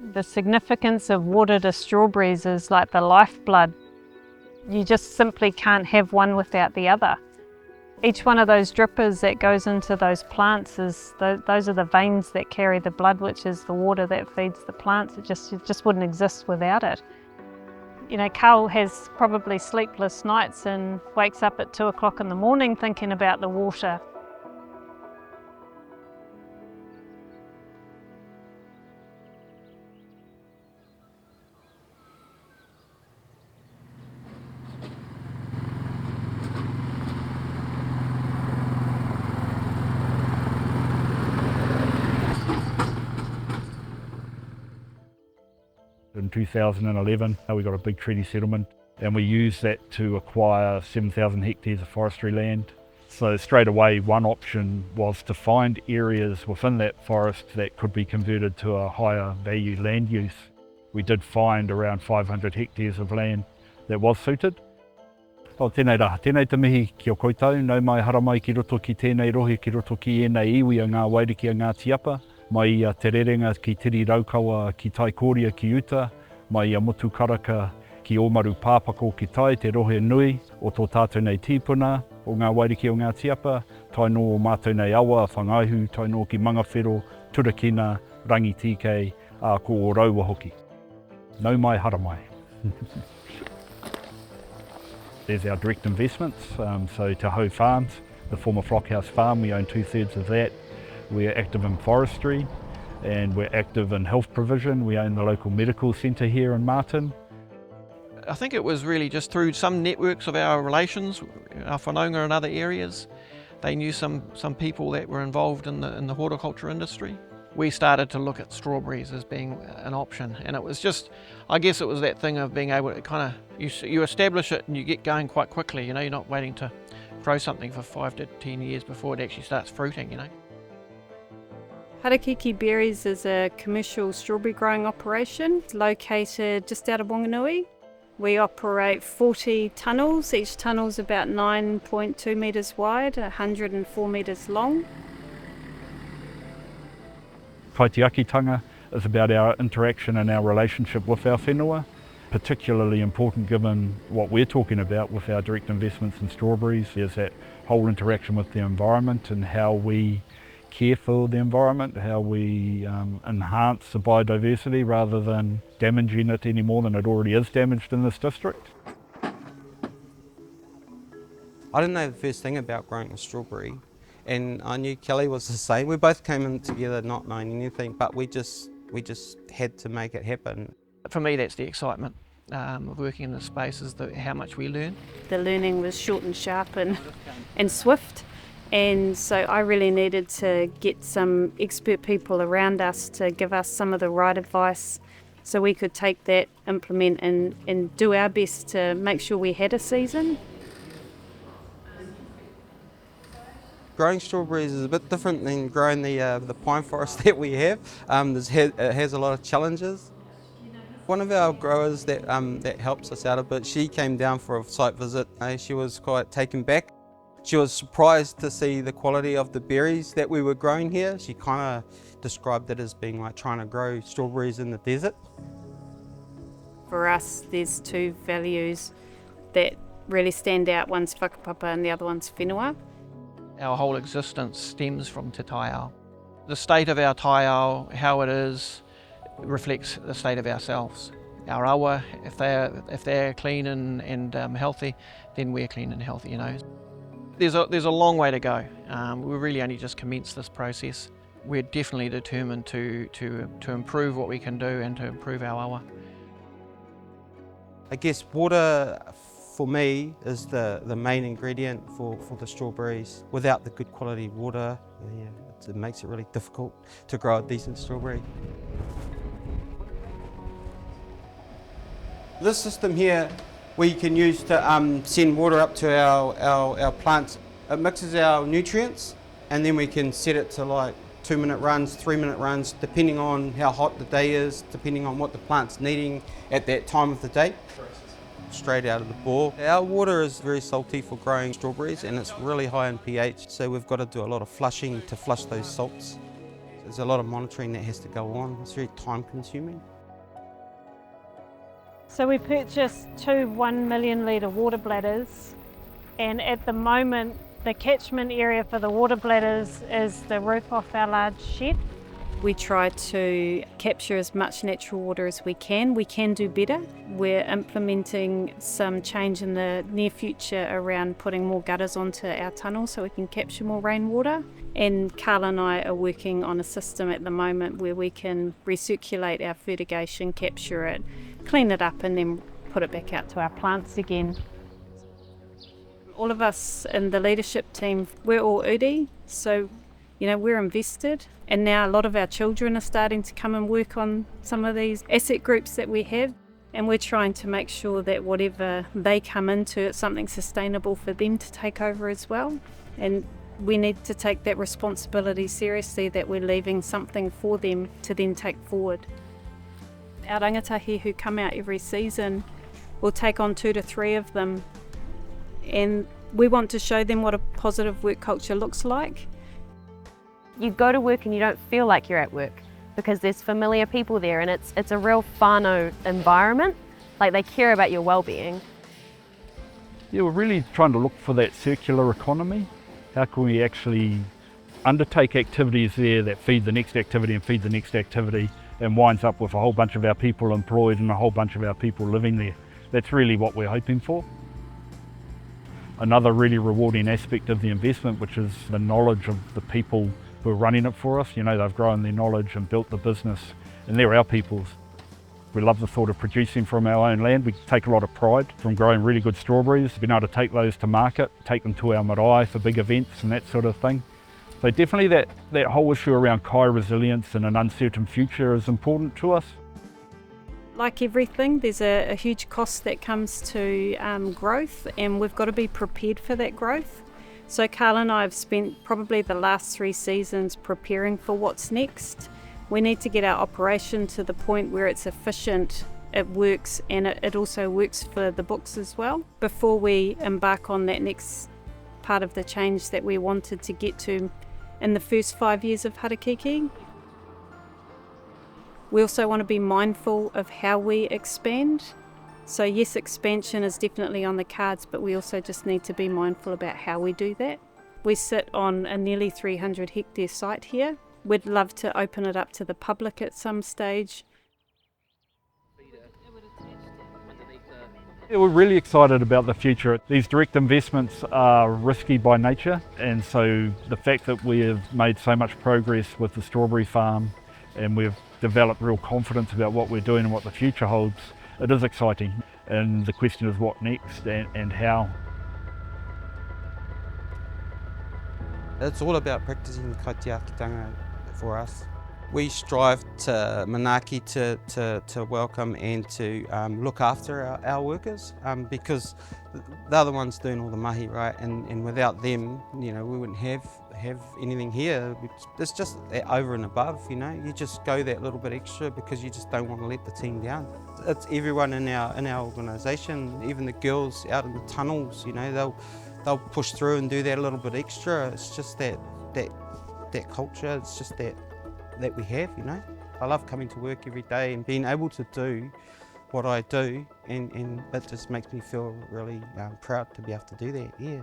The significance of water to strawberries is like the lifeblood. You just simply can't have one without the other. Each one of those drippers that goes into those plants, those are the veins that carry the blood, which is the water that feeds the plants. It just wouldn't exist without it. You know, Carl has probably sleepless nights and wakes up at 2 o'clock in the morning thinking about the water. In 2011, we got a big treaty settlement and we used that to acquire 7,000 hectares of forestry land. So straight away, one option was to find areas within that forest that could be converted to a higher value land use. We did find around 500 hectares of land that was suited. O tēnei rā, tēnei te mihi ki o koutou, nau mai hara mai ki roto ki tēnei rohe ki roto ki ēnei iwi a Ngā Wairiki Ngāti Apa, mai ia te rerenga ki tiri raukawa ki tai kōria ki uta, mai ia motu karaka ki omaru pāpako ki tai te rohe nui o tō tātou nei tīpuna o Ngā Wairiki o Ngāti Apa, tai no o mātou nei awa, whangaihu, tai no ki mangawhero, turakina, rangi tīkei, a ko o raua hoki. Nau mai hara mai. There's our direct investments, so Te Hau Farms, the former Flockhouse Farm, we own 2/3 of that. We're active in forestry and we're active in health provision. We own the local medical centre here in Martin. I think it was really just through some networks of our relations, our whanaunga and other areas. They knew some people that were involved in the horticulture industry. We started to look at strawberries as being an option, and it was just, I guess it was that thing of being able to kind of, you establish it and you get going quite quickly, you know, you're not waiting to grow something for 5 to 10 years before it actually starts fruiting, you know. Harakeke Berries is a commercial strawberry growing operation located just out of Wanganui. We operate 40 tunnels, each tunnel is about 9.2 metres wide, 104 metres long. Kaitiakitanga is about our interaction and our relationship with our whenua, particularly important given what we're talking about with our direct investments in strawberries. There's that whole interaction with the environment and how we care for the environment, how we enhance the biodiversity rather than damaging it any more than it already is damaged in this district. I didn't know the first thing about growing a strawberry, and I knew Kelly was the same. We both came in together not knowing anything, but we just had to make it happen. For me, that's the excitement of working in this space, is how much we learn. The learning was short and sharp and swift, and so I really needed to get some expert people around us to give us some of the right advice so we could take that, implement and do our best to make sure we had a season. Growing strawberries is a bit different than growing the pine forest that we have. It has a lot of challenges. One of our growers that helps us out a bit, she came down for a site visit. She was quite taken back. She was surprised to see the quality of the berries that we were growing here. She kind of described it as being like trying to grow strawberries in the desert. For us, there's two values that really stand out. One's whakapapa and the other one's whenua. Our whole existence stems from te taiao. The state of our taiao, how it is, reflects the state of ourselves. Our awa, if they're clean and healthy, then we're clean and healthy, you know. There's a long way to go. We really only just commenced this process. We're definitely determined to improve what we can do and to improve our awa. I guess water for me is the main ingredient for the strawberries. Without the good quality water, it makes it really difficult to grow a decent strawberry. This system here we can use to send water up to our plants. It mixes our nutrients and then we can set it to like 2-minute runs, 3-minute runs, depending on how hot the day is, depending on what the plant's needing at that time of the day. Straight out of the bore. Our water is very salty for growing strawberries and it's really high in pH, so we've got to do a lot of flushing to flush those salts. there's a lot of monitoring that has to go on. It's very time consuming. So we purchased 2 1 million litre water bladders, and at the moment the catchment area for the water bladders is the roof off our large shed. We try to capture as much natural water as we can. We can do better. We're implementing some change in the near future around putting more gutters onto our tunnel so we can capture more rainwater. And Carl and I are working on a system at the moment where we can recirculate our fertigation, capture it, clean it up and then put it back out to our plants again. All of us in the leadership team, we're all uri, so we're invested, and now a lot of our children are starting to come and work on some of these asset groups that we have, and we're trying to make sure that whatever they come into, it's something sustainable for them to take over as well. And we need to take that responsibility seriously, that we're leaving something for them to then take forward. Our rangatahi who come out every season will take on 2 to 3 of them, and we want to show them what a positive work culture looks like. You go to work and you don't feel like you're at work because there's familiar people there, and it's a real whānau environment, like they care about your well-being. Yeah, we're really trying to look for that circular economy. How can we actually undertake activities there that feed the next activity and feed the next activity, and winds up with a whole bunch of our people employed and a whole bunch of our people living there. That's really what we're hoping for. Another really rewarding aspect of the investment, which is the knowledge of the people who are running it for us. They've grown their knowledge and built the business, and they're our peoples. We love the thought of producing from our own land. We take a lot of pride from growing really good strawberries, being able to take those to market, take them to our marae for big events and that sort of thing. So definitely that whole issue around kai resilience and an uncertain future is important to us. Like everything, there's a huge cost that comes to growth, and we've got to be prepared for that growth. So Carl and I have spent probably the last 3 seasons preparing for what's next. We need to get our operation to the point where it's efficient, it works, and it also works for the books as well, before we embark on that next part of the change that we wanted to get to in the first 5 years of Harakeke. We also want to be mindful of how we expand. So yes, expansion is definitely on the cards, but we also just need to be mindful about how we do that. We sit on a nearly 300 hectare site here. We'd love to open it up to the public at some stage. Yeah, we're really excited about the future. These direct investments are risky by nature, and so the fact that we have made so much progress with the strawberry farm and we've developed real confidence about what we're doing and what the future holds, it is exciting. And the question is what next and how. It's all about practicing kaitiakitanga for us. We strive to manaaki to welcome and to look after our workers, because they're the ones doing all the mahi, right? And without them, we wouldn't have anything here. It's just over and above, you just go that little bit extra because you just don't want to let the team down. It's everyone in our organisation, even the girls out in the tunnels, they'll push through and do that a little bit extra. It's just that culture. It's just that we have, I love coming to work every day and being able to do what I do, and it just makes me feel really proud to be able to do that, yeah.